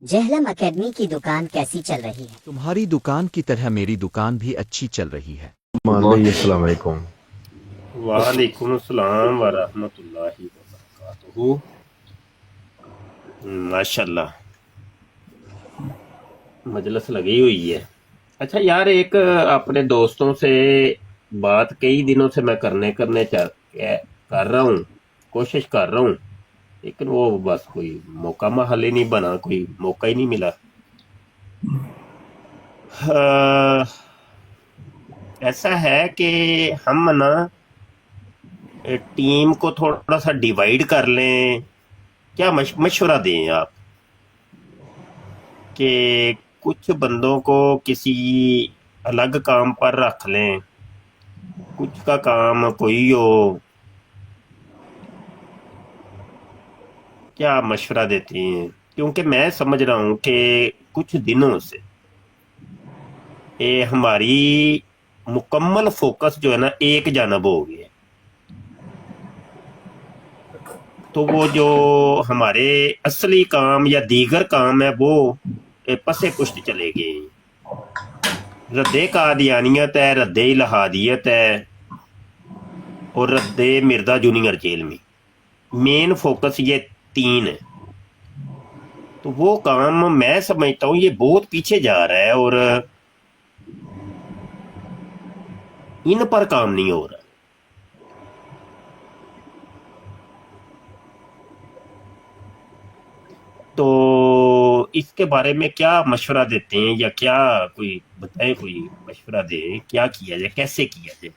Jhelum academy की दुकान कैसी चल रही है? तुम्हारी दुकान की तरह मेरी दुकान भी अच्छी चल रही है। मान भाई अस्सलाम वालेकुम। वालेकुम अस्सलाम वरहमतुल्लाहि वबरकातुहू। माशाल्लाह मजलिस लगी हुई है। अच्छा यार, एक अपने दोस्तों से बात कई दिनों से मैं करने करने कर रहा हूँ, कोशिश कर रहा हूँ, लेकिन वो बस कोई मौका महल ही नहीं बना, कोई मौका ही नहीं मिला। ऐसा है कि हम ना टीम को थोड़ा सा डिवाइड कर लें, क्या मशवरा दें आप कि कुछ बंदों को किसी अलग काम पर रख लें, कुछ का काम कोई हो, क्या मशवरा देती हैं? क्योंकि मैं समझ रहा हूँ कि कुछ दिनों से ये हमारी मुकम्मल फोकस जो है ना एक जानब हो गया। तो वो जो हमारे असली काम या दीगर काम है वो पसे पुष्ट चले गए। रद्दे कादियानियत है, रद्दे इलाहादियत है और रद्दे मिर्जा जूनियर जेल में, मेन फोकस ये तीन है। तो वो काम मैं समझता हूँ ये बहुत पीछे जा रहा है और इन पर काम नहीं हो रहा। तो इसके बारे में क्या मशवरा देते हैं या क्या कोई बताएं, कोई मशवरा दें, क्या किया जाए, कैसे किया जाए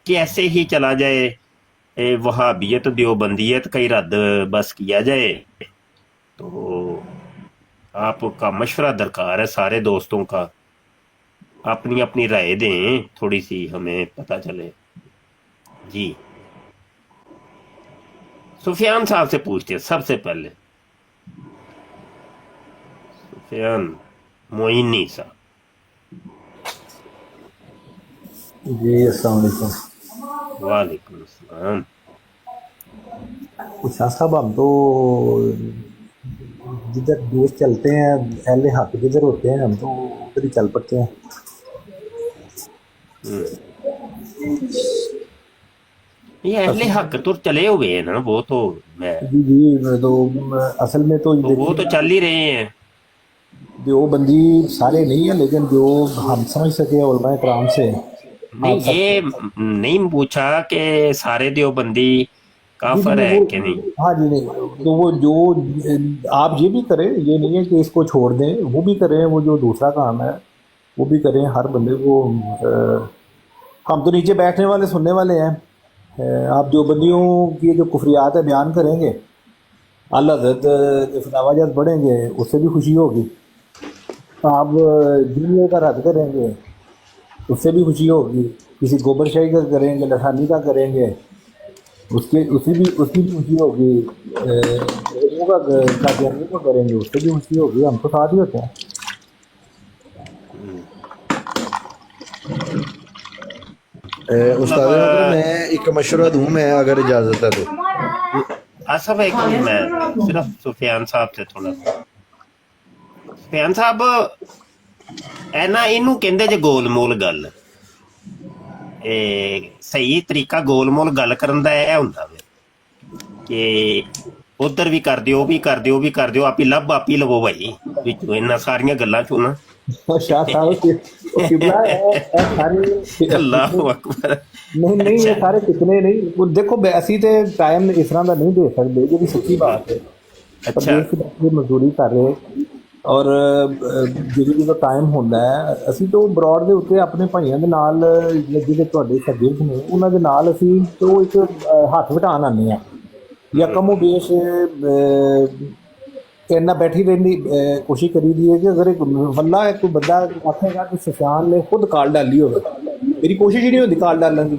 कि ऐसे ही चला जाए वहाबियत देवबंदियत का इराद बस किया जाए? तो आपका मशवरा दरकार है, सारे दोस्तों का अपनी अपनी राय दें, थोड़ी सी हमें पता चले। जी सुफियान साहब से पूछते हैं सबसे पहले, सुफियान मोइनी साहब। जी अस्सलाम वालेकुम। वालेकुम अस्सलाम। शाह साहब, हम तो जिधर दोस्त चलते हैं, अहले हक जिधर होते हैं, हम तो उधर ही चल पड़ते हैं। ये अहले हक तो चले हुए हैं ना, वो तो मैं जी जी, तो असल में तो तो वो तो चल ही रहे हैं। जो बंदी सारे नहीं है, लेकिन जो हम समझ सके उलमा कराम से नहीं, आप सब। ये नहीं पूछा कि सारे देवबंदी जी जी, काफर है वो कि नहीं। हाँ जी, नहीं तो वो जो आप ये भी करें, ये नहीं है कि इसको छोड़ दें, वो भी करें, वो जो दूसरा काम है वो भी करें। हर बंदे को हम तो नीचे बैठने वाले सुनने वाले हैं। आप जो बंदियों की जो कुफरियात है बयान करेंगे, अल्लाह हज़रत के फतवाजात पढ़ेंगे, उससे भी खुशी होगी। आप दुनिया का रद्द करेंगे, उससे भी खुशी होगी। किसी गोबर शाही का करेंगे, लठानी का करेंगे, उसकी भी खुशी होगी। लोगों का कादियानियों का करेंगे, उससे भी खुशी होगी। हम तो साथ ही होते हैं। उस्ताद अगर मतलब मैं एक मशवरा दूं, मैं अगर इजाज़त है तो। आसफ, एक मिनट, मैं सिर्फ सुफियान साहब से थोड़ा सा। सुफियान साहब, ਇਹ ਨਾ ਇਹਨੂੰ ਕਹਿੰਦੇ ਜੇ ਗੋਲਮੋਲ ਗੱਲ। ਇਹ ਸਹੀ ਤਰੀਕਾ ਗੋਲਮੋਲ ਗੱਲ ਕਰਨ ਦਾ ਇਹ ਹੁੰਦਾ ਵੇ ਕਿ ਉਧਰ ਵੀ ਕਰ ਦਿਓ, ਉਹ ਵੀ ਕਰ ਦਿਓ, ਉਹ ਵੀ ਕਰ ਦਿਓ, ਆਪੀ ਲੱਭ ਆਪੀ ਲਵੋ ਭਾਈ ਵਿੱਚੋਂ ਇਹਨਾਂ ਸਾਰੀਆਂ ਗੱਲਾਂ ਚੋਂ ਨਾ। शाह साहब वो किबला है, सारे ਅੱਲਾਹੁ ਅਕਬਰ। नहीं नहीं, ये सारे कितने नहीं। वो देखो, ऐसी तो टाइम इस तरह का नहीं दे सकते, ये भी सच्ची बात है। ਅੱਛਾ ਮਜ਼ਦੂਰੀ ਕਰ ਰਹੇ ਔਰ ਜਦੋਂ ਦਾ ਟਾਈਮ ਹੁੰਦਾ ਹੈ, ਅਸੀਂ ਤਾਂ ਬਰੋਡ ਦੇ ਉੱਤੇ ਆਪਣੇ ਭਾਈਆਂ ਦੇ ਨਾਲ, ਜਿਹੜੇ ਤੁਹਾਡੇ ਸਰਜੀਤ ਨੇ, ਉਹਨਾਂ ਦੇ ਨਾਲ ਅਸੀਂ ਤੋਂ ਇੱਕ ਹੱਥ ਵਟਾਉਣ ਆਉਂਦੇ ਹਾਂ ਜਾਂ ਕਮੋ ਬੇਸ਼ ਇੰਨਾ ਬੈਠੀ ਰਹਿੰਦੀ ਕੋਸ਼ਿਸ਼ ਕਰੀ ਦੀ ਹੈ ਕਿ ਅਗਰ ਇੱਕ ਵੱਲਾ ਕੋਈ ਬੰਦਾ ਆਖੇਗਾ ਕਿ ਸੁਫਿਆਨ ਨੇ ਖੁਦ ਕਾਲ ਡਾਲੀ ਹੋਵੇ, ਮੇਰੀ ਕੋਸ਼ਿਸ਼ ਹੀ ਨਹੀਂ ਹੁੰਦੀ ਕਾਲ ਡਾਲਣ ਦੀ।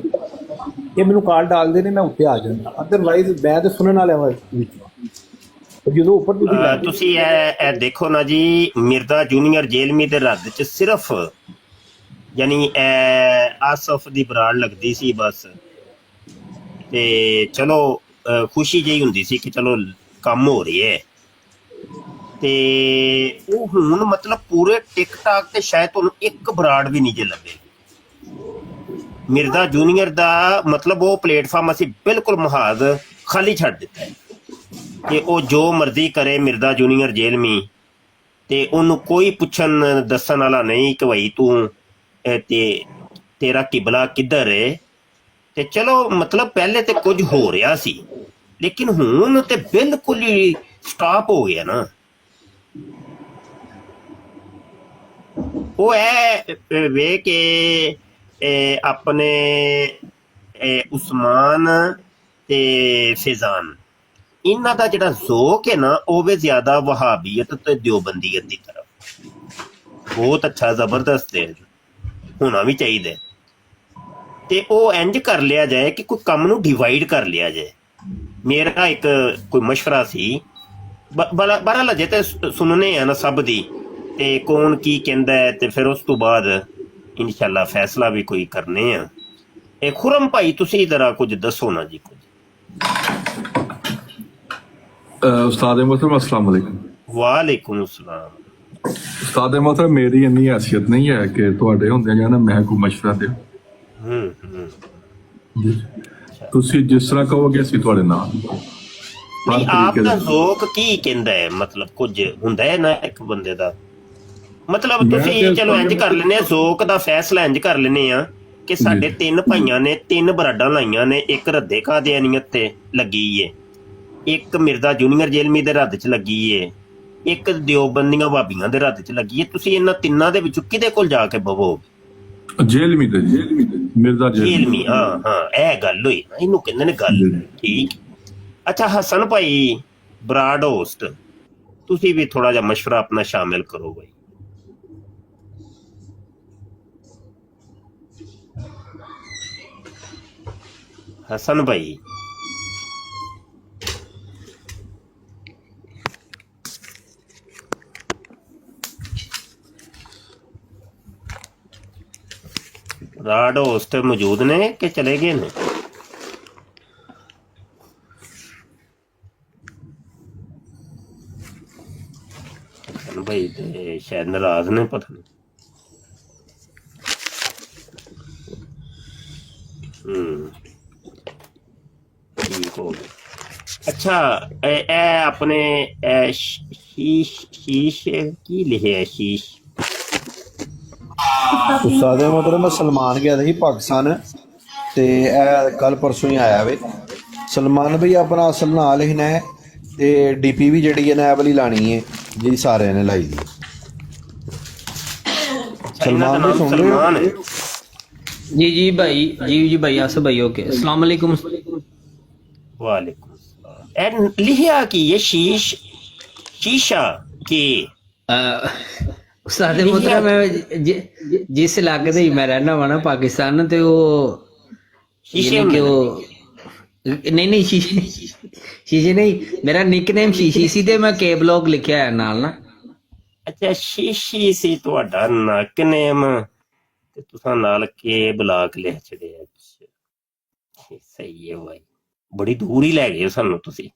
ਇਹ ਮੈਨੂੰ ਕਾਲ ਡਾਲਦੇ ਨੇ, ਮੈਂ ਉੱਤੇ ਆ ਜਾਂਦਾ, ਅਦਰਵਾਈਜ਼ ਮੈਂ ਤਾਂ ਸੁਣਨ ਵਾਲਿਆਂ ਵਿੱਚ ਜਦੋਂ ਉੱਪਰ ਤੁਸੀਂ ਇਹ ਦੇਖੋ ਨਾ ਜੀ, ਮਿਰਜ਼ਾ ਜੂਨੀਅਰ ਜੇਲਮੀ ਦੇ ਰੱਦ 'ਚ ਸਿਰਫ ਯਾਨੀ ਆਸਫ ਦੀ ਬਰਾੜ ਲੱਗਦੀ ਸੀ ਬਸ, ਤੇ ਚਲੋ ਖੁਸ਼ੀ ਜਿਹੀ ਹੁੰਦੀ ਸੀ ਕਿ ਚਲੋ ਕੰਮ ਹੋ ਰਹੀ ਹੈ। ਤੇ ਉਹ ਹੁਣ ਮਤਲਬ ਪੂਰੇ ਟਿਕਟਾਕ ਤੇ ਸ਼ਾਇਦ ਤੁਹਾਨੂੰ ਇੱਕ ਬਰਾੜ ਵੀ ਨਹੀਂ ਜੇ ਲੱਗੇ। ਮਿਰਜ਼ਾ ਜੂਨੀਅਰ ਦਾ ਮਤਲਬ ਉਹ ਪਲੇਟਫਾਰਮ ਅਸੀਂ ਬਿਲਕੁਲ ਮੁਹਾਜ਼ ਖਾਲੀ ਛੱਡ ਦਿੱਤਾ ਹੈ ਕਿ ਉਹ ਜੋ ਮਰਜ਼ੀ ਕਰੇ ਮਿਰਜ਼ਾ ਜੂਨੀਅਰ ਜੇਲਮੀ, ਤੇ ਉਹਨੂੰ ਕੋਈ ਪੁੱਛਣ ਦੱਸਣ ਵਾਲਾ ਨਹੀਂ ਕਿ ਭਾਈ ਤੂੰ ਤੇ ਤੇਰਾ ਕਿਬਲਾ ਕਿੱਧਰ ਹੈ। ਤੇ ਚਲੋ ਮਤਲਬ ਪਹਿਲੇ ਤੇ ਕੁਝ ਹੋ ਰਿਹਾ ਸੀ, ਲੇਕਿਨ ਹੁਣ ਤੇ ਬਿਲਕੁਲ ਹੀ ਸਟਾਪ ਹੋ ਗਿਆ ਨਾ। ਉਹ ਹੈ ਵੇ ਕਿ ਆਪਣੇ ਉਸਮਾਨ ਤੇ ਫੈਜ਼ਾਨ, ਇਹਨਾਂ ਦਾ ਜਿਹੜਾ ਜ਼ੋਕ ਹੈ ਨਾ ਉਹ ਵੀ ਜ਼ਿਆਦਾ ਵਹਾਬੀਅਤ ਤੇ ਦਿਓਬੰਦੀਅਤ ਦੀ ਤਰਫ ਬਹੁਤ ਅੱਛਾ ਜ਼ਬਰਦਸਤ ਹੈ, ਹੋਣਾ ਵੀ ਚਾਹੀਦਾ। ਤੇ ਉਹ ਇੰਜ ਕਰ ਲਿਆ ਜਾਏ ਕਿ ਕੋਈ ਕੰਮ ਨੂੰ ਡਿਵਾਈਡ ਕਰ ਲਿਆ ਜਾਏ। ਮੇਰਾ ਇੱਕ ਕੋਈ ਮਸ਼ਵਰਾ ਸੀ, ਬੜਾ ਲਜੇ ਤੇ ਸੁਣਨੇ ਆ ਨਾ ਸਭ ਦੀ, ਤੇ ਕੌਣ ਕੀ ਕਹਿੰਦਾ ਹੈ, ਤੇ ਫਿਰ ਉਸ ਤੋਂ ਬਾਅਦ ਇਨਸ਼ਾਅੱਲਾ ਫੈਸਲਾ ਵੀ ਕੋਈ ਕਰਨੇ ਆ। ਇਹ ਖੁਰਮ ਭਾਈ ਤੁਸੀਂ ਜ਼ਰਾ ਕੁਝ ਦੱਸੋ ਨਾ ਜੀ ਕੁਝ। ਉਸਤਾਦ मोहतरम अस्सलाम वालेकुम। ਵਾਲੇਕੁਮ ਅਸਲਾਮ। ਉਸਤਾਦ मोहतरम ਮੇਰੀ ਇੰਨੀ ਹੈਸੀਅਤ ਨਹੀਂ ਹੈ ਕਿ ਤੁਹਾਡੇ ਹੁੰਦਿਆਂ ਜਾਂ ਮੈਂ ਕੋਈ ਮਸ਼ਵਰਾ ਦੇ। ਤੁਸੀਂ ਜਿਸ ਤਰ੍ਹਾਂ ਕਹੋਗੇ ਅਸੀਂ ਤੁਹਾਡੇ ਨਾਲ। ਨਹੀਂ, ਆਪ ਦਾ ਜ਼ੋਕ ਕੀ ਕਹਿੰਦਾ ਹੈ, ਮਤਲਬ ਕੁਝ ਹੁੰਦਾ ਹੈ ਨਾ ਇੱਕ ਬੰਦੇ ਦਾ, ਮਤਲਬ ਤੁਸੀਂ ਚਲੋ ਇੰਜ ਕਰ ਲੈਨੇ ਆ, ਜ਼ੋਕ ਦਾ ਫੈਸਲਾ ਇੰਜ ਕਰ ਲੈਨੇ ਆ ਕਿ ਸਾਡੇ ਤਿੰਨ ਭਾਈਆਂ ਨੇ ਤਿੰਨ ਬਰਾਡਾਂ ਲਾਈਆਂ ਨੇ, ਇੱਕ ਰੱਦੇ ਕਾਦੀਆਨੀਅਤ ਤੇ ਲੱਗੀ ਏ, ਇੱਕ ਮਿਰਜ਼ਾ ਜੂਨੀਅਰ ਜੇਲਮੀ ਦੇ ਰੱਦ 'ਚ ਲੱਗੀ ਏ, ਇੱਕ ਦਿਓਬੰਦੀਆਂ ਭਾਬੀਆਂ ਦੇ ਰੱਦ 'ਚ ਲੱਗੀ ਏ। ਤੁਸੀਂ ਇਹਨਾਂ ਤਿੰਨਾਂ ਦੇ ਵਿੱਚੋਂ ਕਿਹਦੇ ਕੋਲ ਜਾ ਕੇ ਬਵੋਗੇ? ਜੇਲਮੀ ਤੇ ਮਿਰਜ਼ਾ ਜੇਲਮੀ। ਹਾਂ ਇਹ ਗੱਲ ਹੋਈ ਨਾ, ਇਹਨੂੰ ਕਹਿੰਦੇ ਨੇ ਗੱਲ। ਠੀਕ। ਅੱਛਾ ਹਸਨ ਭਾਈ ਬਰਾੜ ਹੋਸਟ, ਤੁਸੀਂ ਵੀ ਥੋੜਾ ਜਿਹਾ ਮਸ਼ਵਰਾ ਆਪਣਾ ਸ਼ਾਮਿਲ ਕਰੋ ਭਾਈ। हसन भाई राड होस्ट मौजूद ने कि चले गए ने? हसन भाई ते शायद नाराज ने, पता नहीं। ठीक हो गया। अच्छा अपने शीश की लिखे है? शीश ਉਸਤਾਦ ਮਤਲਬ ਸਲਮਾਨ ਗਿਆ ਸੀ ਪਾਕਿਸਤਾਨ ਤੇ ਇਹ ਕੱਲ ਪਰਸੋਂ ਹੀ ਆਇਆ ਵੇ। ਸਲਮਾਨ ਬਈ ਆਪਣਾ ਅਸਲ ਨਾਂ ਲਿਖਣਾ ਹੈ ਤੇ ਡੀਪੀ ਵੀ ਜਿਹੜੀ ਹੈ ਨਾ ਇਹ ਵਾਲੀ ਲਾਣੀ ਹੈ ਜਿਹੜੀ ਸਾਰਿਆਂ ਨੇ ਲਾਈ ਦੀ। सलमान भी सुन रहे हो? जी भाई, जी भाई आसिफ भाई, ओके। अस्सलाम वालेकुम। वालेकुम सलाम। लिखा कि ये शीशा की उस्ताद मोहतरम, मैं जिस इलाके से मैं रहना वा ना पाकिस्तान, तो वो शीशे कि वो नहीं शीशे नहीं, मेरा निकनेम शीशी सी ते मैं के ब्लॉक लिखा है नाल ना। अच्छा शीशी सी ਤੁਹਾਡਾ ਨਿਕਨੇਮ ਤੇ ਤੁਸੀਂ ਨਾਲ ਕੇ ਬਲਾਕ ਲਿਖ ਛੜਿਆ। ਸਹੀ ਹੈ ਭਾਈ, ਬੜੀ ਦੂਰ ਹੀ ਲੈ ਗਏ ਸਾਨੂੰ ਤੁਸੀਂ।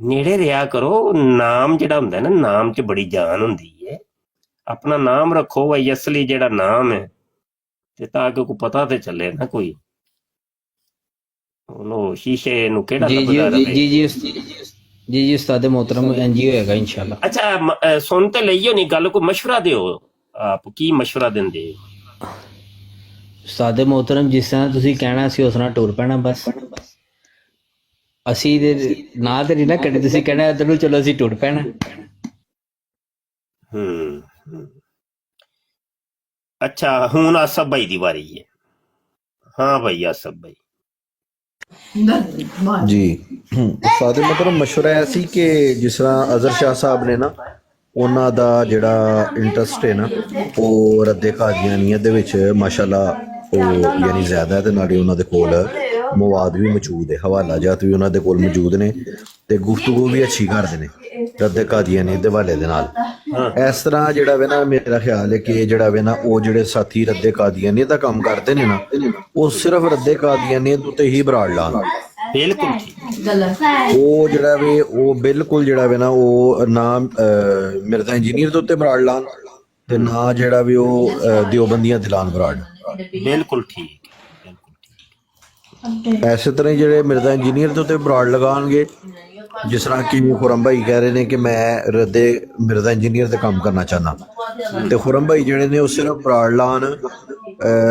ਨੇੜੇ ਰਿਹਾ ਕਰੋ। ਨਾਮ ਜਿਹੜਾ ਹੁੰਦਾ ਨਾ, ਨਾਮ 'ਚ ਬੜੀ ਜਾਨ ਹੁੰਦੀ ਹੈ। ਆਪਣਾ ਨਾਮ ਰੱਖੋ ਭਾਈ, ਅਸਲੀ ਜਿਹੜਾ ਨਾਮ ਹੈ, ਤੇ ਤਾਂ ਕਿ ਕੋਈ ਪਤਾ ਤੇ ਚੱਲੇ ਨਾ ਕੋਈ ਉਹਨੂੰ ਸ਼ੀਸ਼ੇ ਨੂੰ ਕਿਹੜਾ ਲੱਭਦਾ ਰਹੇ। जी उस्ताद मोहतरम एनजीओ होएगा इंशाल्लाह। अच्छा सुन ते लईयो नहीं गल, कोई मशवरा दियो। आप की मशवरा देंदे? उस्ताद मोहतरम जिस तरह तुसी कहना सी उस तरह टुर पैना बस। ਅਸੀਂ ਦੇ ਨਾ ਤੇ ਨਹੀਂ ਨਾ ਕੱਢੇ, ਤੁਸੀਂ ਕਹਿਣਾ ਇੱਧਰ ਨੂੰ ਚਲੋ ਅਸੀਂ ਟੁੱਟ ਪੈਣਾ। ਅੱਛਾ ਹੁਣ ਆਸਫ ਭਾਈ ਦੀ ਵਾਰੀ ਹੈ। ਹਾਂ ਭਾਈ ਆਸਫ ਭਾਈ ਜੀ ਉਸਤਾਦ ਮਤਲਬ ਮਸ਼ਵਰਾ ਇਹ ਸੀ ਕਿ ਜਿਸ ਤਰ੍ਹਾਂ ਅਜ਼ਹਰ ਸ਼ਾਹ ਸਾਹਿਬ ਨੇ ਨਾ, ਉਹਨਾਂ ਦਾ ਜਿਹੜਾ ਇੰਟਰਸਟ ਹੈ ਨਾ ਉਹ ਰੱਦੇ ਕਾਦੀਆਨੀਅਤ ਦੇ ਵਿੱਚ ਮਾਸ਼ਾਅੱਲਾ ਉਹ ਯਾਨੀ ਜ਼ਿਆਦਾ ਹੈ, ਤੇ ਨਾਲੇ ਉਹਨਾਂ ਦੇ ਕੋਲ ਮਵਾਦ ਵੀ ਮੌਜੂਦ ਹੈ, ਹਵਾਲਾ ਜਾਤ ਵੀ ਉਹਨਾਂ ਦੇ ਕੋਲ ਮੌਜੂਦ ਨੇ, ਤੇ ਗੁਫ਼ਤਗੂ ਵੀ ਅੱਛੀ ਕਰਦੇ ਨੇ ਰੱਦੇ ਕਾਦੀਆਨੀਅਤ ਦੇ ਹਵਾਲੇ ਦੇ ਨਾਲ। ਇਸ ਤਰ੍ਹਾਂ ਜਿਹੜਾ ਵੇ ਨਾ ਮੇਰਾ ਖਿਆਲ ਹੈ ਕਿ ਜਿਹੜਾ ਵੇ ਨਾ ਉਹ ਜਿਹੜੇ ਸਾਥੀ ਰੱਦੇ ਕਾਦੀਆਨੀਅਤ ਦਾ ਕੰਮ ਕਰਦੇ ਨੇ ਨਾ, ਉਹ ਸਿਰਫ ਰੱਦੇ ਕਾਦੀਆਨੀਅਤ ਉੱਤੇ ਹੀ ਬਰਾੜ ਲਾਉਣ, बिल्कुल ठीक। ਉਹ ਜਿਹੜਾ ਵੇ ਉਹ ਬਿਲਕੁਲ ਜਿਹੜਾ ਵੇ ਨਾ ਉਹ ਨਾ ਮਿਰਜ਼ਾ ਇੰਜੀਨੀਅਰ ਦੇ ਉੱਤੇ ਬਰਾੜ ਲਾਣ ਤੇ ਨਾ ਜਿਹੜਾ ਵੀ ਉਹ ਦਿਓਬੰਦੀਆਂ ਤੇ ਲਾਣ ਬਰਾੜ। बिल्कुल ठीक बिल्कुल ठीक। ਐਸੇ ਤਰ੍ਹਾਂ ਹੀ ਜਿਹੜੇ ਮਿਰਜ਼ਾ ਇੰਜੀਨੀਅਰ ਦੇ ਉੱਤੇ ਬਰਾੜ ਲਗਾਉਣਗੇ, ਜਿਸ ਤਰ੍ਹਾਂ ਕਿ ਖੁਰਮ ਭਾਈ ਕਹਿ ਰਹੇ ਨੇ ਕਿ ਮੈਂ ਰੱਦੇ ਮਿਰਜ਼ਾ ਇੰਜੀਨੀਅਰ ਤੇ ਕੰਮ ਕਰਨਾ ਚਾਹੁੰਦਾ, ਤੇ ਖੁਰਮ ਭਾਈ ਜਿਹੜੇ ਨੇ ਉਹ ਸਿਰਫ ਬਰਾੜ ਲਾਣ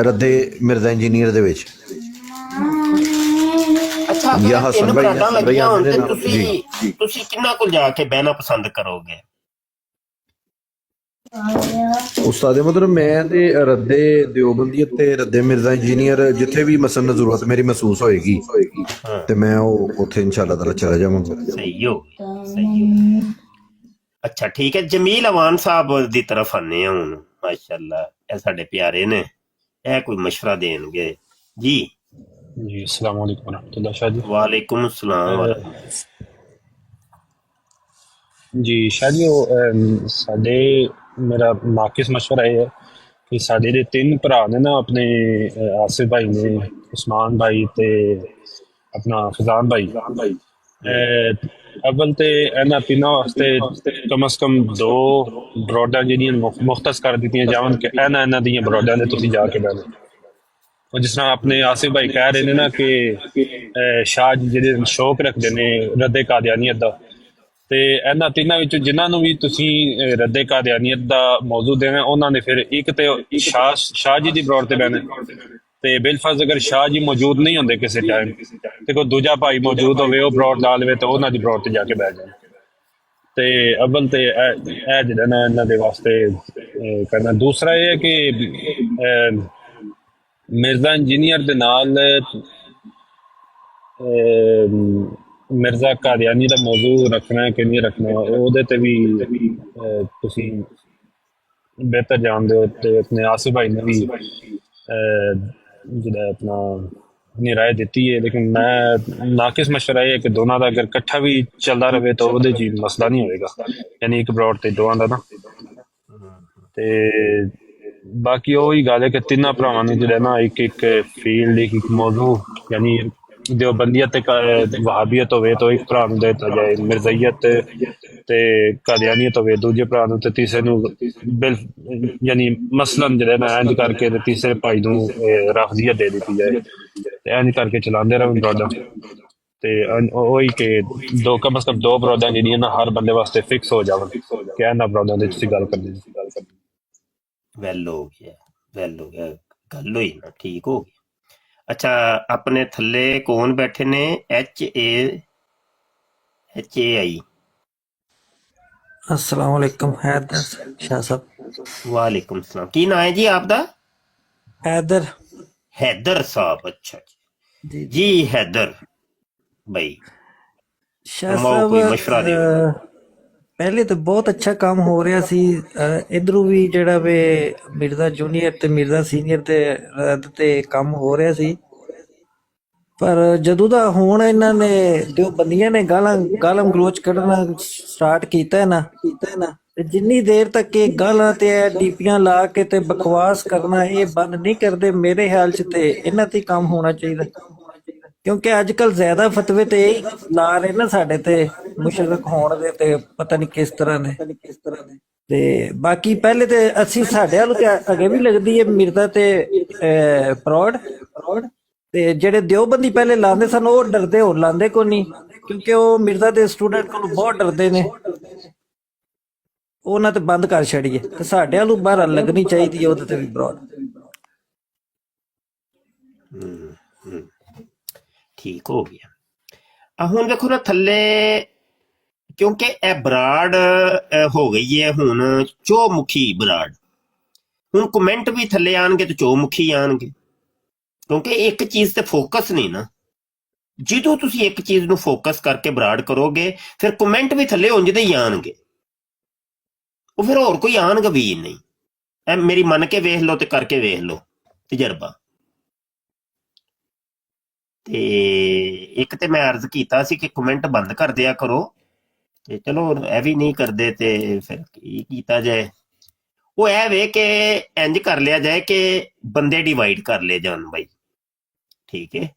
ਰੱਦੇ ਮਿਰਜ਼ਾ ਇੰਜੀਨੀਅਰ ਦੇ ਵਿੱਚ। अच्छा या अगर हसन इन भाई ने- बराडां भाई लगियां होण आंदे ते ना- जी। तुसी किन्ना कोल जाके बहना पसंद करोगे? ਉਸਤਾਦ ਮਤਲਬ ਮੈਂ ਤੇ ਰੱਦੇ ਦਿਓਬੰਦੀ ਤੇ ਰੱਦੇ ਮਿਰਜ਼ਾ ਇੰਜੀਨੀਅਰ ਜਿੱਥੇ ਵੀ ਮਸਲਨ ਜ਼ਰੂਰਤ ਮੇਰੀ ਮਹਿਸੂਸ ਹੋਏਗੀ ਤੇ ਮੈਂ ਉਹ ਉੱਥੇ ਇਨਸ਼ਾਅੱਲਾ ਤਾਲਾ ਚਲਾ ਜਾਵਾਂਗਾ। सही हो सही हो। अच्छा ठीक है, जमील अवान साहब दी तरफ आने हुण। माशाअल्लाह ਇਹ ਸਾਡੇ ਪਿਆਰੇ ਨੇ, ਇਹ ਕੋਈ ਮਸ਼ਵਰਾ ਦੇਣਗੇ ਜੀ। जी अस्सलाम वालेकुम वरहमतुल्लाह शाह जी। वालेकुम अस्सलाम। जी शाह जी ਸਾਡੇ ਮੇਰਾ ਨਾਕਿਸ ਮਸ਼ਵਰਾ ਇਹ ਹੈ ਕਿ ਸਾਡੇ ਦੇ ਤਿੰਨ ਭਰਾ ਨੇ ਨਾ, ਆਪਣੇ ਆਸਿਫ ਭਾਈ ਨੇ, ਉਸਮਾਨ ਭਾਈ ਤੇ ਆਪਣਾ ਫਜ਼ਾਨ ਭਾਈ। ਅਵਲ ਤੇ ਇਹਨਾਂ ਤਿੰਨਾਂ ਵਾਸਤੇ ਕਮ ਅਜ਼ ਕਮ 2 ਬਰੋਡਾਂ ਜਿਹੜੀਆਂ ਮੁਖਤਸ ਕਰ ਦਿੱਤੀਆਂ ਜਾਵਣ ਕਿ ਇਹਨਾਂ ਦੀਆਂ ਬਰੋਡਾਂ ਦੇ ਤੁਸੀਂ ਜਾ ਕੇ ਬਹਿਣਾ। ਉਹ ਜਿਸ ਤਰ੍ਹਾਂ ਆਪਣੇ ਆਸਿਫ ਭਾਈ ਕਹਿ ਰਹੇ ਨੇ ਨਾ ਕਿ ਸ਼ਾਹ ਜੀ ਜਿਹੜੇ ਸ਼ੌਕ ਰੱਖਦੇ ਨੇ ਰੱਦੇ ਕਾਦੀਆਨੀਅਤ ਦਾ, ਤੇ ਇਹਨਾਂ ਤਿੰਨਾਂ ਵਿੱਚੋਂ ਜਿਨ੍ਹਾਂ ਨੂੰ ਵੀ ਤੁਸੀਂ ਰੱਦੇ ਕਾਦੀਆਨੀਅਤ ਦਾ ਮੌਜੂ ਦੇਣਾ, ਉਹਨਾਂ ਨੇ ਫਿਰ ਇੱਕ ਤੇ ਸ਼ਾਹ ਜੀ ਦੀ ਬਰੋਡ ਤੇ ਬਹਿਣਾ, ਤੇ ਬਿਲਫਰਜ਼ ਅਗਰ ਸ਼ਾਹ ਜੀ ਮੌਜੂਦ ਨਹੀਂ ਹੁੰਦੇ ਕਿਸੇ ਟਾਈਮ ਤੇ ਕੋਈ ਦੂਜਾ ਭਾਈ ਮੌਜੂਦ ਹੋਵੇ ਉਹ ਬਰੋਡ ਲਾ ਲਵੇ ਤਾਂ ਉਹਨਾਂ ਦੀ ਬਰੋਡ ਤੇ ਜਾ ਕੇ ਬਹਿ ਜਾਣਾ। ਤੇ ਅਵਲ ਤੇ ਇਹ ਜਿਹੜਾ ਨਾ ਇਹਨਾਂ ਦੇ ਵਾਸਤੇ ਕਰਨਾ। ਦੂਸਰਾ ਇਹ ਹੈ ਕਿ ਮਿਰਜ਼ਾ ਇੰਜੀਨੀਅਰ ਦੇ ਨਾਲ ਮਿਰਜ਼ਾ ਕਾਦੀਆਨੀ ਦਾ ਮੌਜੂ ਰੱਖਣਾ ਕਿ ਨਹੀਂ ਰੱਖਣਾ, ਉਹਦੇ ਤੇ ਵੀ ਤੁਸੀਂ ਬਿਹਤਰ ਜਾਣਦੇ ਹੋ। ਤੇ ਆਪਣੇ ਆਸਿਫ ਭਾਈ ਨੇ ਵੀ ਜਿਹੜਾ ਆਪਣਾ अपनी राय देती है, लेकिन मैं नाकिस मशवरा है कि दोनों का अगर इकट्ठा भी चलता रहे तो वो मसला नहीं होएगा, यानी एक ब्रॉड ते दोवां दा ना। ते बाकी वही गल है कि तिन्ना भरावां ने जिहड़ा ना एक फील्ड एक मौजू, यानी देवबंदियत ते वहाबियत होवे तो एक भरा नूं दे दित्ता जाए, मिर्जाइयत ते कादियानियत होवे दूजे भरा नूं, ते तीसरे नूं बिल यानी मसलन जिहड़ा ना इंज करके ते तीसरे भाई नूं राफजियत दे दित्ती जाए, ते इंज करके चलांदे रहन ब्रॉडां। ते वही कि कम अज कम 2 ब्रॉडां जिहड़ियां ना हर बंदे वास्ते फिक्स हो जावन कि इन्हां ब्रॉडां दी तुसीं गल करनी। वेल हो गया गल होई ना, ठीक हो गया। अच्छा अपने थल्ले कौन बैठे ने? HAI। अस्सलाम वालेकुम हैदर शाह साहब। वालेकुम सलाम। की नाम है जी आपदा? हैदर हैदर साहब। अच्छा जी जी हैदर भाई, शाह फरमाओ कोई मशवरा दिओ। ਪਹਿਲੇ ਤਾਂ ਬਹੁਤ ਅੱਛਾ ਕੰਮ ਹੋ ਰਿਹਾ ਸੀ, ਇਧਰੋਂ ਵੀ ਜਿਹੜਾ ਵੇ ਮਿਰਜ਼ਾ ਜੂਨੀਅਰ ਤੇ ਮਿਰਜ਼ਾ ਸੀਨੀਅਰ ਤੇ ਰੱਦ ਤੇ ਕੰਮ ਹੋ ਰਿਹਾ ਸੀ, ਪਰ ਜਦੋਂ ਦਾ ਹੁਣ ਇਹਨਾਂ ਨੇ ਜੋ ਬੰਦੀਆਂ ਨੇ ਗਾਲਾਂ ਗਲੋਚ ਕੱਢਣਾ ਸਟਾਰਟ ਕੀਤਾ ਹੈ ਨਾ, ਤੇ ਜਿੰਨੀ ਦੇਰ ਤੱਕ ਇਹ ਗਾਲਾਂ ਤੇ ਡੀਪੀਆਂ ਲਾ ਕੇ ਤੇ ਬਕਵਾਸ ਕਰਨਾ ਇਹ ਬੰਦ ਨਹੀਂ ਕਰਦੇ, ਮੇਰੇ ਖਿਆਲ 'ਚ ਤੇ ਇਹਨਾਂ ਤੇ ਕੰਮ ਹੋਣਾ ਚਾਹੀਦਾ। ਕਿਉਂਕਿ ਅੱਜ ਕੱਲ ਜ਼ਿਆਦਾ ਫਤਵੇ ਤੇ ਇਹ ਲਾ ਰਹੇ ਨਾ ਸਾਡੇ ਤੇ ਮੁਸ਼ਰਕ ਹੋਣ ਦੇ, ਤੇ ਪਤਾ ਨਹੀਂ ਕਿਸ ਤਰ੍ਹਾਂ ਨੇ। ਤੇ ਬਾਕੀ ਪਹਿਲੇ ਤੇ ਅਸੀਂ ਸਾਡੇ ਵੱਲ ਤੇ ਅੱਗੇ ਵੀ ਲੱਗਦੀ ਹੈ ਮਿਰਜ਼ਾ ਤੇ ਫਰੋਡ, ਤੇ ਜਿਹੜੇ ਦਿਓਬੰਦੀ ਪਹਿਲੇ ਲਾਉਂਦੇ ਸਨ ਉਹ ਡਰਦੇ, ਹੋਰ ਲਾਉਂਦੇ ਕੋਈ ਨਹੀਂ, ਕਿਉਂਕਿ ਉਹ ਮਿਰਜ਼ਾ ਦੇ ਸਟੂਡੈਂਟ ਕੋਲੋਂ ਬਹੁਤ ਡਰਦੇ ਨੇ, ਉਹਨਾਂ ਤੇ ਬੰਦ ਕਰ ਛੜੀਏ। ਤੇ ਸਾਡੇ ਵੱਲੋਂ ਬਾਹਰ ਲੱਗਣੀ ਚਾਹੀਦੀ ਹੈ ਉਹਦੇ ਤੇ ਵੀ ਫਰੋਡ। ठीक हो गया। ਹੁਣ ਦੇਖੋ ਨਾ ਥੱਲੇ, ਕਿਉਂਕਿ ਇਹ ਬਰਾੜ ਹੋ ਗਈ ਹੈ ਹੁਣ ਚੌਮੁਖੀ ਬਰਾੜ, ਹੁਣ ਕਮੈਂਟ ਵੀ ਥੱਲੇ ਆਣਗੇ ਤੇ ਚੌਮੁਖੀ ਆਣਗੇ, ਕਿਉਂਕਿ ਇੱਕ ਚੀਜ਼ ਤੇ ਫੋਕਸ ਨਹੀਂ ਨਾ। ਜਦੋਂ ਤੁਸੀਂ ਇੱਕ ਚੀਜ਼ ਨੂੰ ਫੋਕਸ ਕਰਕੇ ਬਰਾੜ ਕਰੋਗੇ ਫਿਰ ਕਮੈਂਟ ਵੀ ਥੱਲੇ ਉਂਝਦੇ ਹੀ ਆਣਗੇ, ਉਹ ਫਿਰ ਹੋਰ ਕੋਈ ਆਣਗਾ ਵੀ ਨਹੀਂ। ਇਹ ਮੇਰੀ ਮੰਨ ਕੇ ਵੇਖ ਲਓ ਤੇ ਕਰਕੇ ਵੇਖ ਲਓ ਤਜਰਬਾ। ਤੇ ਇੱਕ ਤੇ ਮੈਂ ਅਰਜ਼ ਕੀਤਾ ਸੀ ਕਿ ਕਮੈਂਟ ਬੰਦ ਕਰ ਦਿਆ ਕਰੋ, ਤੇ ਚਲੋ ਇਹ ਵੀ ਨਹੀਂ ਕਰਦੇ ਤੇ ਫਿਰ ਕੀ ਕੀਤਾ ਜਾਏ। ਉਹ ਇਹ ਵੇ ਕਿ ਇੰਜ ਕਰ ਲਿਆ ਜਾਏ ਕਿ ਬੰਦੇ ਡਿਵਾਈਡ ਕਰ ਲਏ ਜਾਣ ਬਾਈ, ਠੀਕ ਹੈ।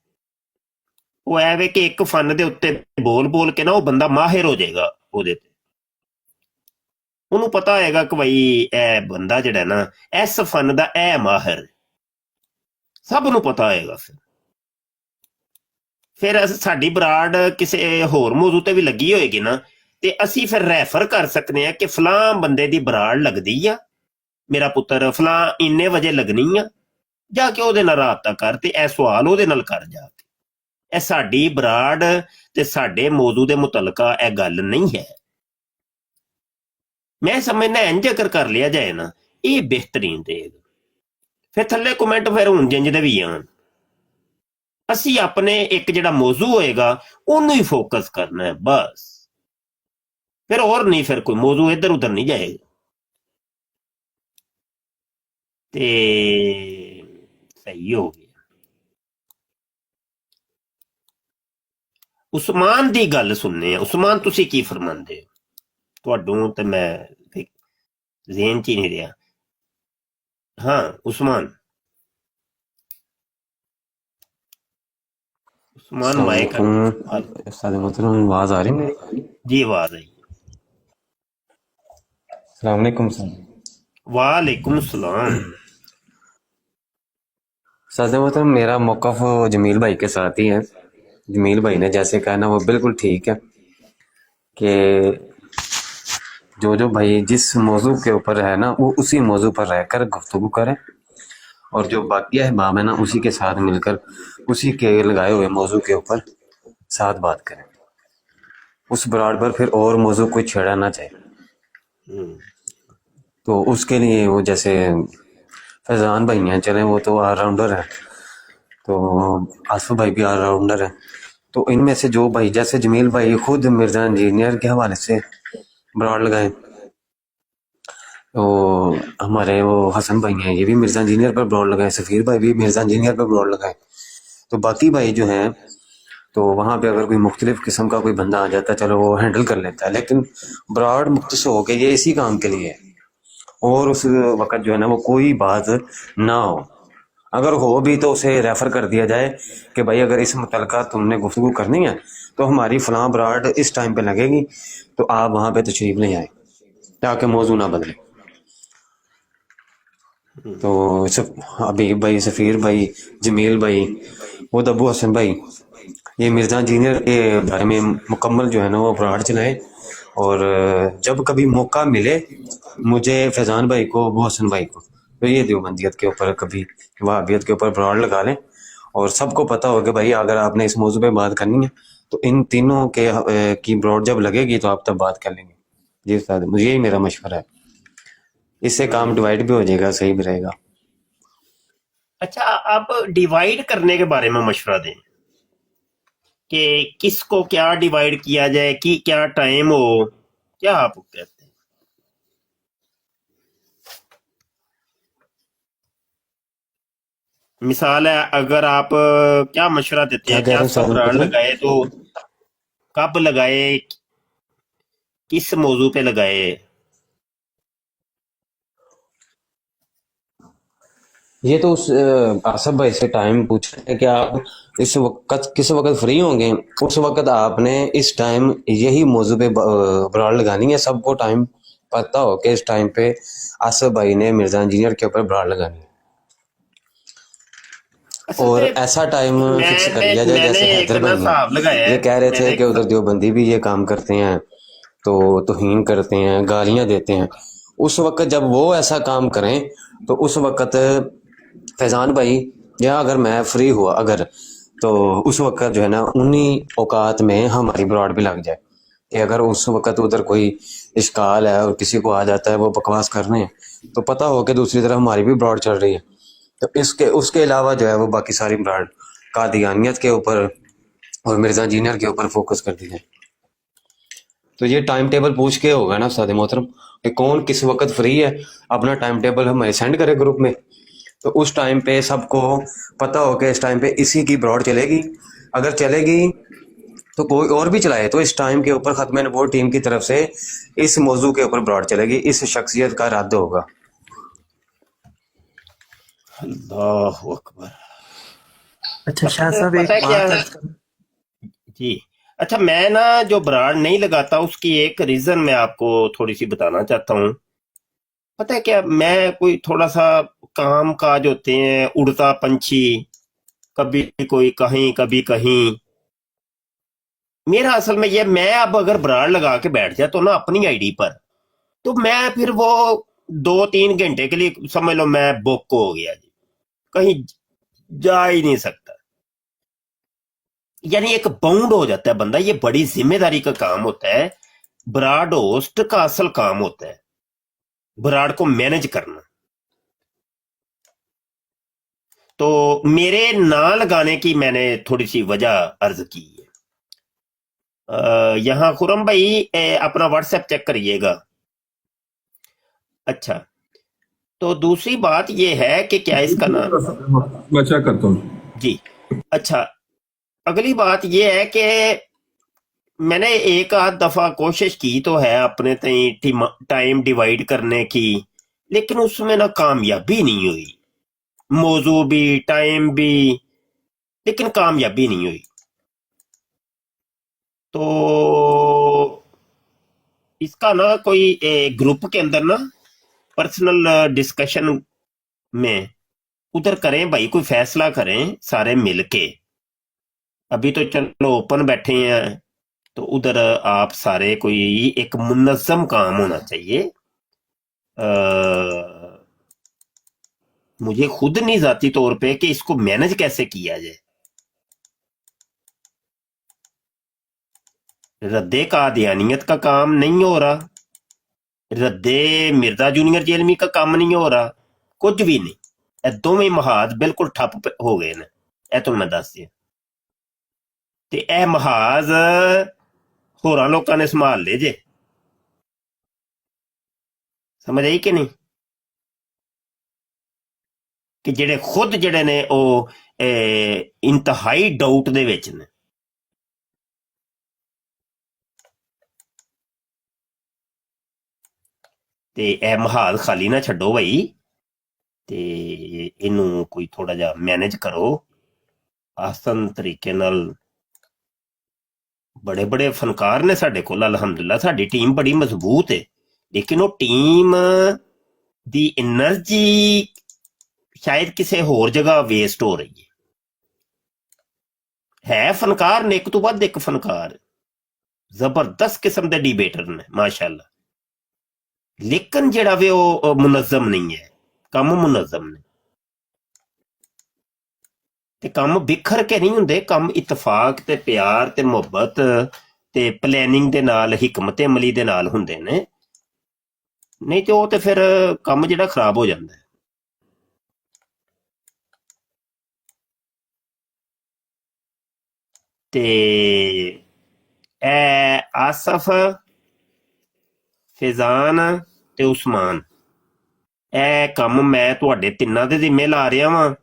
ਉਹ ਐਵੇਂ ਕਿ ਇੱਕ ਫਨ ਦੇ ਉੱਤੇ ਬੋਲ ਬੋਲ ਕੇ ਨਾ ਉਹ ਬੰਦਾ ਮਾਹਿਰ ਹੋ ਜਾਏਗਾ ਉਹਦੇ ਤੇ। ਉਹਨੂੰ ਪਤਾ ਹੋਏਗਾ ਕਿ ਬਈ ਇਹ ਬੰਦਾ ਜਿਹੜਾ ਨਾ ਇਸ ਫਨ ਦਾ ਇਹ ਮਾਹਿਰ, ਸਭ ਨੂੰ ਪਤਾ ਹੋਏਗਾ। ਫਿਰ ਸਾਡੀ ਬਰਾੜ ਕਿਸੇ ਹੋਰ ਮੌਜੂ ਤੇ ਵੀ ਲੱਗੀ ਹੋਏਗੀ ਨਾ, ਤੇ ਅਸੀਂ ਫਿਰ ਰੈਫਰ ਕਰ ਸਕਦੇ ਹਾਂ ਕਿ ਫਲਾਂ ਬੰਦੇ ਦੀ ਬਰਾੜ ਲੱਗਦੀ ਆ, ਮੇਰਾ ਪੁੱਤਰ ਫਲਾਂ ਇੰਨੇ ਵਜੇ ਲੱਗਣੀ ਆ, ਜਾ ਕੇ ਉਹਦੇ ਨਾਲ ਰਾਬਤਾ ਕਰ ਤੇ ਇਹ ਸਵਾਲ ਉਹਦੇ ਨਾਲ ਕਰ ਜਾ ਕੇ। ਇਹ ਸਾਡੀ ਬਰਾੜ ਤੇ ਸਾਡੇ ਮੌਜੂ ਦੇ ਮੁਤਲਕਾ ਇਹ ਗੱਲ ਨਹੀਂ ਹੈ। ਮੈਂ ਸਮਝਦਾ ਇੰਜ ਅਗਰ ਕਰ ਲਿਆ ਜਾਏ ਨਾ, ਇਹ ਬਿਹਤਰੀਨ ਰਹੇਗਾ। ਫਿਰ ਥੱਲੇ ਕਮੈਂਟ ਫਿਰ ਹੁਣ ਜਿੰਜ ਦੇ ਵੀ ਆਉਣ, ਅਸੀਂ ਆਪਣੇ ਇੱਕ ਜਿਹੜਾ ਮੌਜੂ ਹੋਏਗਾ ਉਹਨੂੰ ਹੀ ਫੋਕਸ ਕਰਨਾ ਹੈ ਬਸ, ਫਿਰ ਹੋਰ ਨਹੀਂ, ਫਿਰ ਕੋਈ ਮੌਜੂ ਇੱਧਰ ਉੱਧਰ ਨਹੀਂ ਜਾਏਗਾ। ਤੇ ਸਹੀ ਹੋ ਗਿਆ। ਉਸਮਾਨ ਦੀ ਗੱਲ ਸੁਣਨੇ ਆ। ਉਸਮਾਨ ਤੁਸੀਂ ਕੀ ਫਰਮਾਉਂਦੇ ਹੋ? ਤੁਹਾਨੂੰ ਤੇ ਮੈਂ ਜ਼ੇਨ ਚ ਹੀ ਨਹੀਂ ਰਿਹਾ। ਹਾਂ ਉਸਮਾਨ, उस्मान माइक उस्ताद मोहतरम आवाज आ रही मेरी? जी आवाज आई। अस्सलाम वालेकुम सर। वालेकुम सलाम। उस्ताद मोहतरम मेरा मौक़िफ़ जमील भाई के साथ ही है। जमील भाई ने जैसे कहा ना वो बिल्कुल ठीक है कि जो जो भाई जिस मौजू के ऊपर है ना वो उसी मौजू पर रहकर गुफ्तगू करें, और जो बाकी अहबाब है ना उसी के साथ मिलकर उसी के लगाए हुए मौजू के ऊपर साथ बात करें। उस ब्राड पर फिर और मौजू कोई छेड़ा ना चाहिए। तो उसके लिए वो जैसे फैज़ान भाई हैं, चले वो तो ऑलराउंडर हैं, तो आसफ भाई भी ऑलराउंडर हैं, तो इनमें से जो भाई जैसे जमील भाई खुद मिर्ज़ा इंजीनियर के हवाले से ब्राड लगाए, तो हमारे वो हसन भाई हैं ये भी मिर्ज़ा इंजीनियर पर ब्राड लगाए, सफ़ीर भाई भी मिर्ज़ा इंजीनियर पर ब्राड लगाए। तो बाकी भाई जो हैं तो वहाँ पे अगर कोई मुख्तलिफ किस्म का कोई बंदा आ जाता है चलो वो हैंडल कर लेता है, लेकिन ब्राड मुख्तस हो के ये इसी काम के लिए है। और उस वक़्त जो है ना वो कोई बात ना हो, अगर हो भी तो उसे रेफ़र कर दिया जाए कि भाई अगर इस मुतलका तुमने गुफ्तगू करनी है तो हमारी फ़लाँ ब्राड इस टाइम पे लगेगी, तो आप वहाँ पे तशरीफ़ ले आएँ ताकि मौजू ना बदले। तो हबीब भाई, सफ़ीर भाई, जमील भाई, वो अबू हसन भाई, ये मिर्ज़ा इंजीनियर के बारे में मुकम्मल जो है ना वो ब्राड चलाएँ, और जब कभी मौका मिले मुझे फैज़ान भाई को, अबू हसन भाई को, तो ये देवबंदियत के ऊपर कभी वहाबियत के ऊपर ब्राड लगा लें, और सबको पता हो कि भाई अगर आपने इस मौजू पे बात करनी है तो इन तीनों के की ब्राड जब लगेगी तो आप तब बात कर लेंगे। जी उस्ताद, मुझे यही मेरा मशवरा है, इससे काम डिवाइड भी हो जाएगा, सही भी रहेगा। अच्छा, आप डिवाइड करने के बारे में मशवरा दें कि किसको क्या डिवाइड किया जाए, कि क्या टाइम हो, क्या आप कहते हैं? मिसाल है, अगर आप क्या मशवरा देते हैं, क्या सब ब्रांड लगाए तो कब लगाए, किस मौजू पे लगाए? ये तो उस आसफ भाई से टाइम पूछ रहे हैं कि आप इस वक्त किस वक्त फ्री होंगे, उस वक्त आपने इस टाइम यही मौजू पे ब्राड लगानी है। सबको टाइम पता हो कि इस टाइम पे आसफ भाई ने मिर्ज़ा इंजीनियर के ऊपर ब्राड लगानी है, और ऐसा टाइम फिक्स कर लिया जाए। जैसे हैदर भाई ये कह रहे थे कि उधर देवबंदी भी ये काम करते हैं, तो तौहीन करते हैं, गालियां देते हैं, उस वक्त जब वो ऐसा काम करें तो उस वक्त फैज़ान भाई या अगर मैं फ्री हुआ अगर, तो उस वक्त जो है ना उन्हीं औकात में हमारी ब्राड भी लग जाए कि अगर उस वक्त उधर कोई इश्काल है और किसी को आ जाता है वो बकवास कर रहे हैं, तो पता हो कि दूसरी तरफ हमारी भी ब्राड चल रही है, तो इसके उसके अलावा जो है वो बाकी सारी ब्राड कादियानियत के ऊपर और मिर्ज़ा इंजीनियर के ऊपर फोकस कर दी जाए। तो ये टाइम टेबल पूछ के होगा ना उस्ताद मोहतरम कि कौन किस वक्त फ्री है, अपना टाइम टेबल हमें सेंड करे ग्रुप में, तो उस टाइम पे सबको पता हो कि इस टाइम पे इसी की ब्रॉड चलेगी। अगर चलेगी तो कोई और भी चलाए, तो इस टाइम के ऊपर ख़त्म नबूवत टीम की तरफ से इस मौजू के ऊपर ब्रॉड चलेगी, इस शख्सियत का रद्द होगा। अल्लाह अकबर। अच्छा शाह साहब, एक पता है क्या बात है? अर्ज करना जी। अच्छा, मैं ना जो ब्रांड नहीं लगाता उसकी एक रीजन मैं आपको थोड़ी सी बताना चाहता हूँ। पता है क्या, मैं कोई थोड़ा सा काम काज होते हैं, उड़ता पंछी, कभी कोई कहीं कभी कहीं। मेरा असल में ये, मैं अब अगर ब्रांड लगा के बैठ जाता तो ना अपनी आईडी पर, तो मैं फिर वो 2-3 घंटे के लिए समझ लो मैं बुक हो गया जी, कहीं जा ही नहीं सकता। यानी एक बाउंड हो जाता है बंदा। ये बड़ी जिम्मेदारी का काम होता है। ब्राड होस्ट का असल काम होता है ब्राड को मैनेज करना। तो मेरे ना लगाने की मैंने थोड़ी सी वजह अर्ज की है। यहाँ खुरम भाई अपना व्हाट्सएप चेक करिएगा। अच्छा, तो दूसरी बात ये है कि क्या इसका ना, मैं चेक करता हूँ जी। अच्छा, अगली बात ये है कि मैंने एक आध दफा कोशिश की तो है अपने टाइम डिवाइड करने की, लेकिन उसमें ना कामयाबी नहीं हुई। मौजू भी, टाइम भी, लेकिन कामयाबी नहीं हुई। तो इसका ना कोई ग्रुप के अंदर ना पर्सनल डिस्कशन में उधर करें भाई, कोई फैसला करें सारे मिलके। अभी तो चलो ओपन बैठे हैं, तो उधर आप सारे कोई एक मुनज़्ज़म काम होना चाहिए। मुझे खुद नहीं जाती तौर पे कि इसको मैनेज कैसे किया जाए। रद्दे कादियानियत का काम नहीं हो रहा, रद्दे मिर्जा जूनियर जेलमी का काम नहीं हो रहा, कुछ भी नहीं। ਇਹ ਦੋਵੇਂ ਮਹਾਜ ਬਿਲਕੁਲ ਠੱਪ ਹੋ ਗਏ ਨੇ। ਇਹ ਤੁਹਾਨੂੰ ਮੈਂ ਦੱਸ ਦਿਆਂ, ਤੇ ਇਹ ਮਹਾਜ ਹੋਰਾਂ ਲੋਕਾਂ ਨੇ ਸੰਭਾਲ ਲਏ ਜੇ। ਸਮਝ ਆਈ ਕਿ ਨਹੀਂ? ਕਿ ਜਿਹੜੇ ਖੁਦ ਜਿਹੜੇ ਨੇ ਉਹ ਇੰਤਹਾਈ ਡਾਊਟ ਦੇ ਵਿੱਚ ਨੇ। ਤੇ ਇਹ ਮਹਾਲ ਖਾਲੀ ਨਾ ਛੱਡੋ ਭਾਈ, ਤੇ ਇਹਨੂੰ ਕੋਈ ਥੋੜਾ ਜਿਹਾ ਮੈਨੇਜ ਕਰੋ ਆਸਨ ਤਰੀਕੇ ਨਾਲ। ਬੜੇ ਬੜੇ ਫਨਕਾਰ ਨੇ ਸਾਡੇ ਕੋਲ, ਅਲਹਮਦੁਲਿਲਾ ਸਾਡੀ ਟੀਮ ਬੜੀ ਮਜ਼ਬੂਤ ਹੈ, ਲੇਕਿਨ ਉਹ ਟੀਮ ਦੀ એનર્ਜੀ ਸ਼ਾਇਦ ਕਿਸੇ ਹੋਰ ਜਗ੍ਹਾ ਵੇਸਟ ਹੋ ਰਹੀ ਹੈ ਫਨਕਾਰ ਨੇ ਇੱਕ ਤੋਂ ਵੱਧ ਇੱਕ ਫਨਕਾਰ, ਜ਼ਬਰਦਸਤ ਕਿਸਮ ਦੇ ਡਿਬੇਟਰ ਨੇ ਮਾਸ਼ਾਅੱਲਾ, ਲੇਕਿਨ ਜਿਹੜਾ ਵੇ ਉਹ ਮੁਨਜ਼ਮ ਨਹੀਂ ਹੈ, ਕੰਮ ਮੁਨਜ਼ਮ ਨੇ। ਤੇ ਕੰਮ ਬਿਖਰ ਕੇ ਨਹੀਂ ਹੁੰਦੇ, ਕੰਮ ਇਤਫਾਕ ਤੇ ਪਿਆਰ ਤੇ ਮੁਹੱਬਤ ਤੇ ਪਲੈਨਿੰਗ ਦੇ ਨਾਲ, ਹਿਕਮਤ ਅਮਲੀ ਦੇ ਨਾਲ ਹੁੰਦੇ ਨੇ। ਨਹੀਂ ਤੇ ਉਹ ਤੇ ਫਿਰ ਕੰਮ ਜਿਹੜਾ ਖਰਾਬ ਹੋ ਜਾਂਦਾ ਹੈ। ਤੇ ਇਹ ਆਸਫ, ਫੈਜ਼ਾਨ ਤੇ ਉਸਮਾਨ, ਇਹ ਕੰਮ ਮੈਂ ਤੁਹਾਡੇ ਤਿੰਨਾਂ ਦੇ ਜ਼ਿੰਮੇ ਲਾ ਰਿਹਾ ਵਾਂ,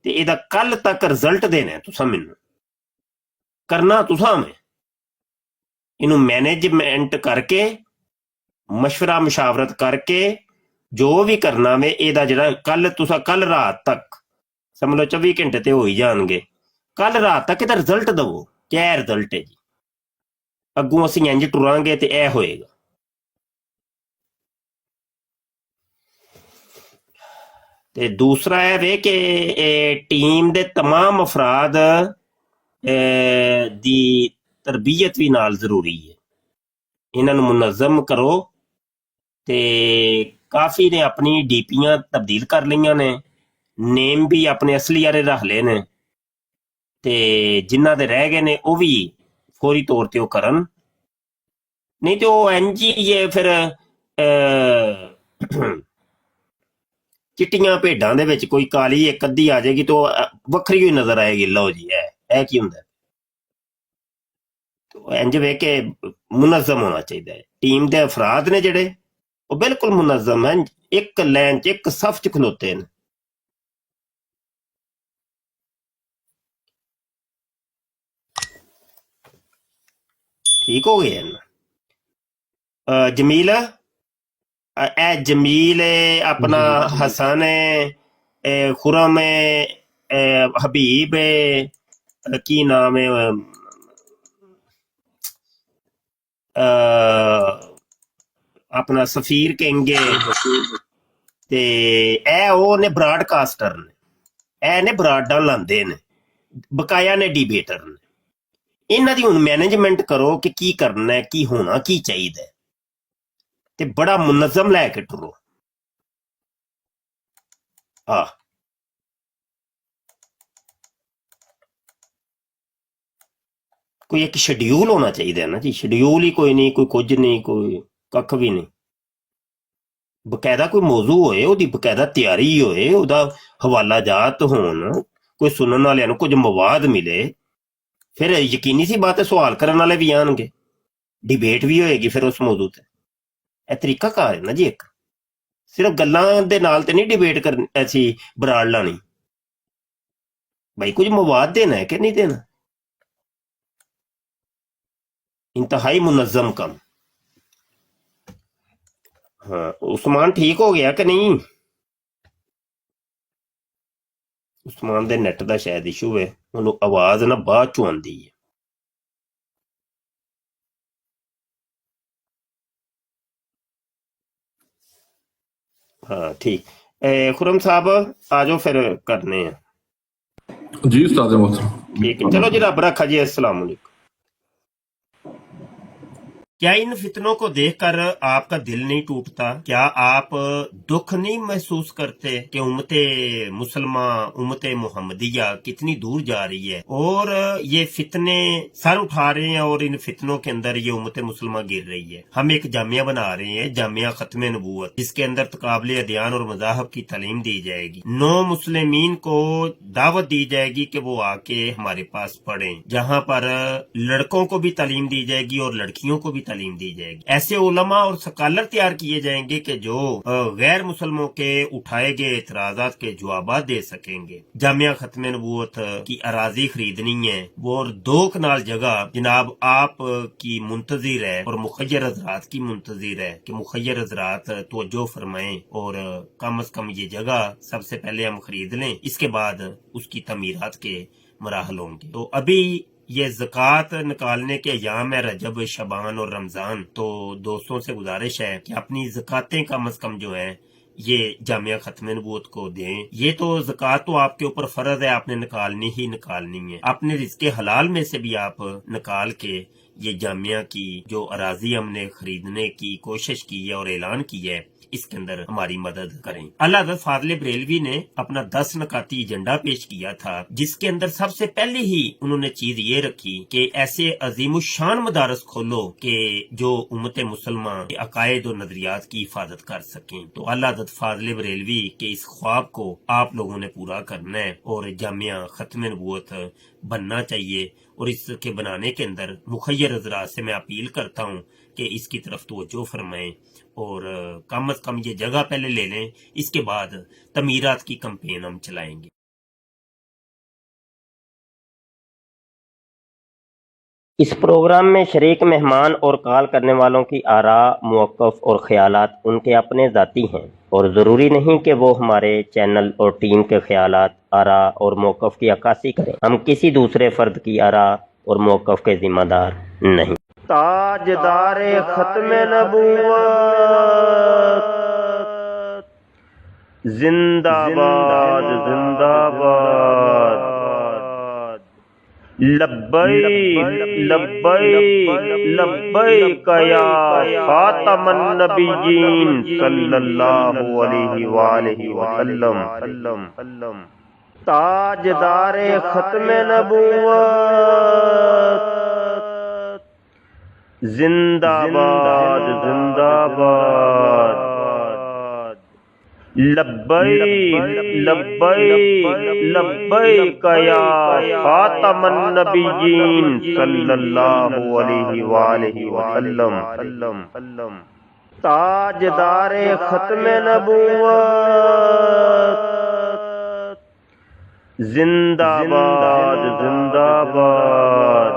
ਤੇ ਇਹਦਾ ਕੱਲ ਤੱਕ ਰਿਜ਼ਲਟ ਦੇਣਾ ਤੁਸੀਂ ਮੈਨੂੰ, ਕਰਨਾ ਤੁਸੀਂ ਮੈਂ। ਇਹਨੂੰ ਮੈਨੇਜਮੈਂਟ ਕਰਕੇ, ਮਸ਼ਵਰਾ ਮੁਸ਼ਾਵਰਤ ਕਰਕੇ ਜੋ ਵੀ ਕਰਨਾ ਵੇ, ਇਹਦਾ ਜਿਹੜਾ ਕੱਲ ਰਾਤ ਤੱਕ, ਸਮਝ ਲਓ 24 ਘੰਟੇ ਤੇ ਹੋ ਹੀ ਜਾਣਗੇ, ਕੱਲ ਰਾਤ ਤੱਕ ਇਹਦਾ ਰਿਜ਼ਲਟ ਦਵੋ। ਕਿਆ ਰਿਜ਼ਲਟ ਹੈ ਜੀ? ਅੱਗੋਂ ਅਸੀਂ ਇੰਜ ਟੁਰਾਂਗੇ ਤੇ ਇਹ ਹੋਏਗਾ। ਤੇ ਦੂਸਰਾ ਇਹ ਵੇ ਕਿ ਟੀਮ ਦੇ ਤਮਾਮ ਅਫਰਾਦ ਦੀ ਤਰਬੀਅਤ ਵੀ ਨਾਲ ਜ਼ਰੂਰੀ ਹੈ। ਇਹਨਾਂ ਨੂੰ ਮੁਨਜ਼ਮ ਕਰੋ। ਤੇ ਕਾਫੀ ਨੇ ਆਪਣੀ ਡੀਪੀਆਂ ਤਬਦੀਲ ਕਰ ਲਈਆਂ ਨੇ, ਨੇਮ ਵੀ ਆਪਣੇ ਅਸਲੀ ਵਾਲੇ ਰੱਖ ਲਏ ਨੇ, ਤੇ ਜਿਨ੍ਹਾਂ ਦੇ ਰਹਿ ਗਏ ਨੇ ਉਹ ਵੀ ਫੌਰੀ ਤੌਰ ਤੇ ਉਹ ਕਰਨ। ਨਹੀਂ ਤੇ ਉਹ ਇੰਝ ਹੀ ਫਿਰ ਚਿੱਟੀਆਂ ਭੇਡਾਂ ਦੇ ਵਿੱਚ ਕੋਈ ਕਾਲੀ ਇੱਕ ਅੱਧੀ ਆ ਜਾਏਗੀ ਤਾਂ ਵੱਖਰੀ ਹੋਈ ਨਜ਼ਰ ਆਏਗੀ। ਲਓ ਜੀ, ਇਹ ਕੀ ਹੁੰਦਾ? ਇੰਝ ਵੇ ਕਿ ਮੁਨਜ਼ਮ ਹੋਣਾ ਚਾਹੀਦਾ ਹੈ। ਟੀਮ ਦੇ ਅਫਰਾਦ ਨੇ ਜਿਹੜੇ, ਉਹ ਬਿਲਕੁਲ ਮੁਨਜ਼ਮ ਹੈ, ਇੱਕ ਲਾਈਨ 'ਚ ਇੱਕ ਸਫ 'ਚ ਖਲੋਤੇ ਨੇ। ਠੀਕ ਹੋ ਗਏ ਨਾ? ਜਮੀਲ, ਇਹ ਜਮੀਲ ਹੈ, ਆਪਣਾ ਹਸਨ ਹੈ, ਖੁਰਮ ਹੈ, ਹਬੀਬ ਹੈ, ਕੀ ਨਾਮ ਹੈ, ਆਪਣਾ ਸਫੀਰ ਕਹਿੰਗੇ ਤੇ ਇਹ ਉਹ ਨੇ ਬ੍ਰਾਡਕਾਸਟਰ ਨੇ, ਇਹ ਨੇ ਬਰਾਡਾਂ ਲਾਉਂਦੇ ਨੇ, ਬਕਾਇਆ ਨੇ ਡਿਬੇਟਰ ਨੇ। ਇਹਨਾਂ ਦੀ ਹੁਣ ਮੈਨੇਜਮੈਂਟ ਕਰੋ ਕਿ ਕੀ ਕਰਨਾ ਹੈ, ਕੀ ਹੋਣਾ ਕੀ ਚਾਹੀਦਾ ਹੈ, ਤੇ ਬੜਾ ਮੁਨਜ਼ਮ ਲੈ ਕੇ ਟੁਰੋ। ਕੋਈ ਇੱਕ ਸ਼ਡਿਊਲ ਹੋਣਾ ਚਾਹੀਦਾ ਹੈ ਨਾ ਜੀ, ਸ਼ਡਿਊਲ ਹੀ ਕੋਈ ਨਹੀਂ, ਕੋਈ ਕੁਝ ਨਹੀਂ, ਕੋਈ ਕੱਖ ਵੀ ਨਹੀਂ। ਬਕਾਇਦਾ ਕੋਈ ਮੌਜੂ ਹੋਏ, ਉਹਦੀ ਬਕਾਇਦਾ ਤਿਆਰੀ ਹੋਏ, ਉਹਦਾ ਹਵਾਲਾ ਜਾਤ ਹੋਣ, ਕੋਈ ਸੁਣਨ ਵਾਲਿਆਂ ਨੂੰ ਕੁਝ ਮਵਾਦ ਮਿਲੇ, ਫਿਰ ਯਕੀਨੀ ਸੀ ਬਾਤ ਹੈ ਸਵਾਲ ਕਰਨ ਵਾਲੇ ਵੀ ਆਉਣਗੇ, ਡਿਬੇਟ ਵੀ ਹੋਏਗੀ ਫਿਰ ਉਸ ਮੌਜੂ ਤੇ। ਇਹ ਤਰੀਕਾ ਕਾਰ ਹੈ ਨਾ ਜੀ ਇੱਕ, ਸਿਰਫ ਗੱਲਾਂ ਦੇ ਨਾਲ ਤੇ ਨਹੀਂ ਡਿਬੇਟ ਕਰਨੀ, ਐਸੀ ਬਰਾੜ ਲਾਣੀ। ਭਾਈ ਕੁਝ ਮਵਾਦ ਦੇਣਾ ਹੈ ਕਿ ਨਹੀਂ ਦੇਣਾ। इंतहाई मुनज़्ज़म कम। हाँ, उस्मान ठीक हो गया कि नहीं? उस्मान दे नेट दा शायद इशू है, उन्होंने आवाज ना बाद चों आंदी है। हाँ ठीक। खुरम साहब आ जाओ फिर करने हैं जी उस्ताद मोहतरम। ठीक है, चलो जी, रब रखा जी, अस्सलाम वालेकुम। क्या इन फितनों को देखकर आपका दिल नहीं टूटता? क्या आप दुख नहीं महसूस करते कि उम्मते मुसलमान, उम्मते मुहम्मदिया कितनी दूर जा रही है और ये फितने सर उठा रहे हैं और इन फितनों के अंदर ये उम्मते मुसलमान गिर रही है। हम एक जामिया बना रहे हैं, जामिया खत्म नबूवत, जिसके अंदर तकाबले अदियान और मज़ाहब की तालीम दी जाएगी। नौ मुस्लिमीन को दावत दी जाएगी कि वो आके हमारे पास पढ़ें, जहाँ पर लड़कों को भी तालीम दी जाएगी और लड़कियों को भी तालीम दी जाएगी। ऐसे उलमा और स्कॉलर तैयार किए जाएंगे कि जो गैर मुसलमों के उठाए गए एतराजात के जवाब दे सकेंगे। जामिया खत्म नबूवत की अराजी खरीदनी है, वो 2 कनाल जगह जनाब आप की मुंतजिर है और मुखय्यर हजरात की मुंतजिर है कि मुखय्यर हजरात तवज्जो फरमाएं और कम अज कम ये जगह सबसे पहले हम खरीद लें, इसके बाद उसकी तमीरात के मराहल होंगे। तो अभी ये ज़कात निकालने के अयाम है, रजब, शबान और रमज़ान, तो दोस्तों से गुजारिश है कि अपनी ज़कातें कम अज़ कम जो है ये जामिया खत्म नबूवत को दें। ये तो ज़कात तो आपके ऊपर फ़र्ज़ है, आपने निकालनी ही निकालनी है। अपने रिज़्क़े हलाल में से भी आप निकाल के ये जामिया की जो अराजी हमने खरीदने की कोशिश की है और ऐलान किया है, इसके अंदर हमारी मदद करें। अल्लाह हज़रत फाज़िल बरेलवी ने अपना 10 नकाती एजेंडा पेश किया था, जिसके अंदर सबसे पहले ही उन्होंने चीज ये रखी कि ऐसे अजीमुशान मदारस खोलो कि जो उम्मत मुसलमान के अकायद और नजरियात की हिफाजत कर सकें। तो अल्लाह हज़रत फाज़िल बरेलवी के इस ख्वाब को आप लोगों ने पूरा करना है और जामिया खत्म नबूवत बनना चाहिए। और इसके बनाने के अंदर मुखय्यर हज़रात से मैं अपील करता हूँ कि इसकी तरफ तवज्जो फरमाएं और कम अज कम ये जगह पहले ले लें, इसके बाद तमीरात की कैंपेन हम चलाएंगे। इस प्रोग्राम में शरीक मेहमान और कॉल करने वालों की आरा, मौक़िफ़ और ख़यालात उनके अपने ज़ाती हैं और ज़रूरी नहीं कि वो हमारे चैनल और टीम के ख़यालात, आरा और मौक़िफ़ की अक्कासी करें। हम किसी दूसरे फ़र्द की आरा और मौक़िफ़ के ज़िम्मेदार नहीं। ताजदारे खत्म नबूवत जिंदाबाद जिंदाबाद, लब्बैक लब्बैक लब्बैक या खातमन नबिय्यीन सल्लल्लाहु अलैहि वालैहि वसल्लम। ताजदारे खत्म नबूवत जिंदाबाद जिंदाबाद, लब्बैक लब्बैक लब्बैक या खातमन नबिय्यीन सल्लल्लाहु अलैहि वालैहि वसल्लम। ताजदारे खत्म नबूवत जिंदाबाद जिंदाबाद,